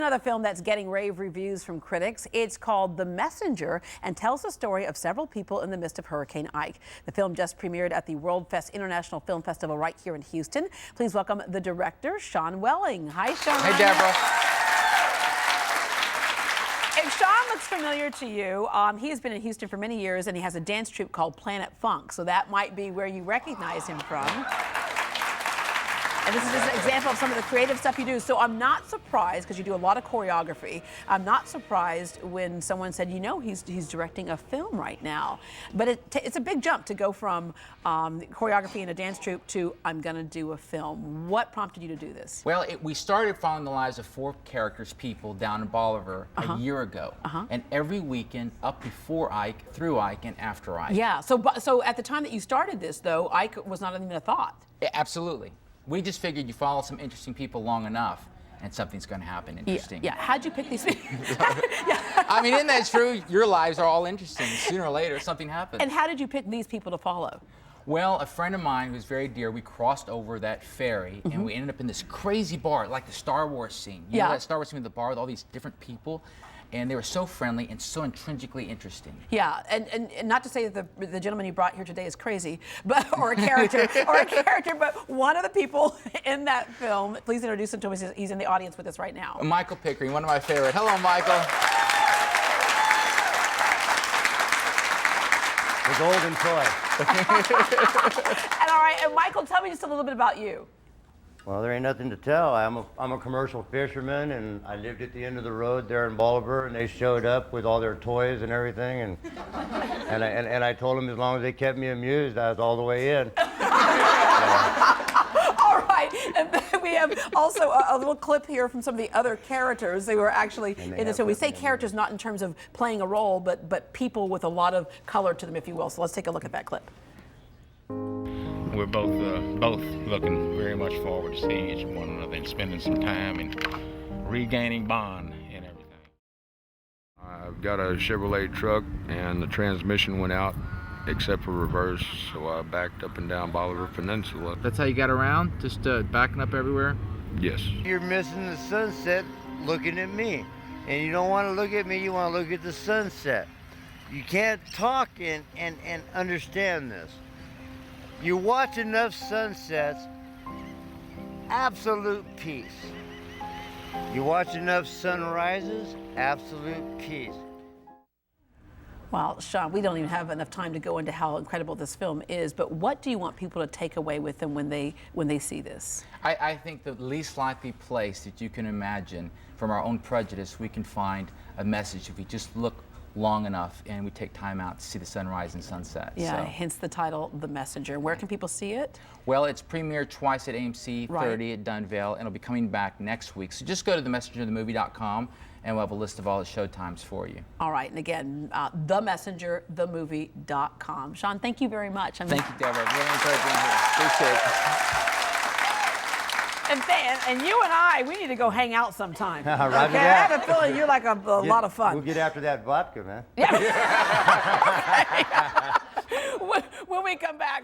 Another film that's getting rave reviews from critics. It's called The Messenger and tells the story of several people in the midst of Hurricane Ike. The film just premiered at the Worldfest International Film Festival right here in Houston. Please welcome the director, Shawn Welling. Hi, Shawn. Hey, Debra. If Shawn looks familiar to you, he has been in Houston for many years, and he has a dance troupe called Planet Funk, so that might be where you recognize him from. And this is just an example of some of the creative stuff you do. So I'm not surprised, because you do a lot of choreography, I'm not surprised when someone said, you know, he's directing a film right now. But it's a big jump to go from choreography in a dance troupe to I'm going to do a film. What prompted you to do this? Well, we started following the lives of 4 characters, people down in Bolivar a year ago. And every weekend, up before Ike, through Ike, and after Ike. Yeah, so at the time that you started this, though, Ike was not even a thought. Absolutely. We just figured you follow some interesting people long enough and something's going to happen interesting. Yeah. How'd you pick these people? I mean, isn't that true? Your lives are all interesting. Sooner or later, something happens. And how did you pick these people to follow? Well, a friend of mine who's very dear, we crossed over that ferry and we ended up in this crazy bar, like the Star Wars scene. You know that Star Wars scene with the bar with all these different people? And they were so friendly and so intrinsically interesting. Yeah, and not to say that the gentleman you brought here today is crazy, but or a character, but one of the people in that film, please introduce him to us. He's in the audience with us right now. Michael Pickering, one of my favorite. Hello, Michael. The golden toy. And all right, and Michael, tell me just a little bit about you. Well, there ain't nothing to tell. I'm a commercial fisherman, and I lived at the end of the road there in Bolivar, and they showed up with all their toys and everything, and I told them as long as they kept me amused, I was all the way in. All right, and then we have also a little clip here from some of the other characters who are actually in this. So we say characters not in terms of playing a role, but people with a lot of color to them, if you will. So let's take a look at that clip. We're both looking very much forward to seeing each one another and spending some time and regaining bond and everything. I've got a Chevrolet truck and the transmission went out except for reverse, so I backed up and down Bolivar Peninsula. That's how you got around? Just backing up everywhere? Yes. You're missing the sunset looking at me, and you don't want to look at me, you want to look at the sunset. You can't talk and understand this. You watch enough sunsets, absolute peace. You watch enough sunrises, absolute peace. Well, Shawn, we don't even have enough time to go into how incredible this film is, but what do you want people to take away with them when they see this? I think the least likely place that you can imagine, from our own prejudice, we can find a message if we just look long enough and we take time out to see the sunrise and sunset. Yeah, so. Hence the title, The Messenger. Where can people see it? Well, it's premiered twice at AMC, 30 at Dunvale, and it'll be coming back next week. So just go to themessengerthemovie.com and we'll have a list of all the showtimes for you. All right, and again, themessengerthemovie.com. Shawn, thank you very much. Thank you, Debra. Really enjoyed being here. Appreciate it. And you and I, we need to go hang out sometime. Roger okay? that. I have a feeling you're like a lot of fun. We'll get after that vodka, man. Yeah. When we come back.